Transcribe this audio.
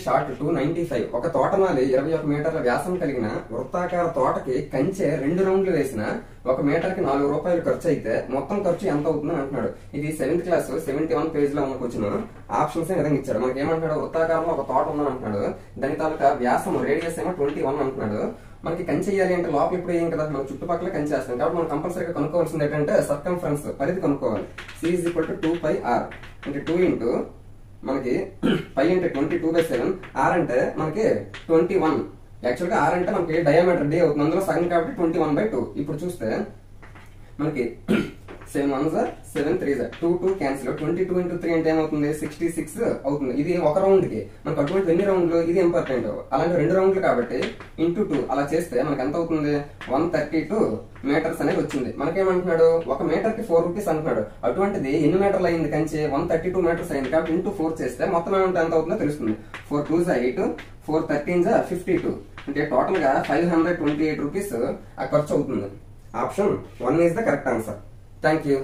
Short 295 ఒక తోటమాలి 21 మీటర్ల వ్యాసం కలిగిన వృత్తాకార తోటకి కంచె 2 రౌండ్లు వేసిన 1 మీటర్కి 4 రూపాయలు ఖర్చు అయితే మొత్తం ఖర్చు ఎంత అవుతుందని అంటున్నాడు. ఇది 7th క్లాస్ 71 పేజ్ లో ఉన్న క్వశ్చన్. ఆప్షన్స్ విధంగా ఇచ్చాడు. మనకి ఏమంటున్నాడు, వృత్తాకారంలో ఒక తోట ఉందని అంటున్నాడు. దాని తాలూకా వ్యాసం రేడియస్ ఏమో 21 అంటున్నాడు. మనకి కంచె వేయాలి అంటే లోపల ఇప్పుడు ఏం కదా, మనం చుట్టుపక్కల కంచె వేస్తాం కాబట్టి మనం కంపల్సరీగా కనుక్కోవాల్సింది ఏంటంటే సర్కంఫరెన్స్, పరిధి కనుక్కోవాలి. C = 2πr అంటే 2 ఇంటూ మనకి π అంటే 22/7, r అంటే మనకి 21. యాక్చువల్ గా r అంటే మనకి డయామీటర్ d అవుతుంది, అందులో సగం కాబట్టి 21/2. ఇప్పుడు చూస్తే మనకి 7 1s 7 3s 2 2 క్యాన్సిల్, 22 into 3 అంటే ఏమవుతుంది, 66 అవుతుంది. ఇది ఒక రౌండ్ కి. మనకు అటువంటి ఎన్ని రౌండ్లు, ఇది ఇంపార్టెంట్. అలాంటి 2 రౌండ్లు కాబట్టి ఇంటూ 2 అలా చేస్తే మనకి ఎంత అవుతుంది, 132 మీటర్స్ అనేది వచ్చింది. మనకేమంటున్నాడు, 1 మీటర్ కి 4 రూపీస్ అంటున్నాడు. అటువంటిది ఎన్ని మీటర్లు అయింది కంచె, 132 మీటర్స్ అయింది కాబట్టి ఇంటూ 4 చేస్తే మొత్తం అమౌంట్ ఎంత అవుతుందో తెలుస్తుంది. 4 2s 8, 4 13s 52 అంటే టోటల్ గా 528 రూపీస్ ఆ ఖర్చు అవుతుంది. Option 1 is the correct answer. Thank you.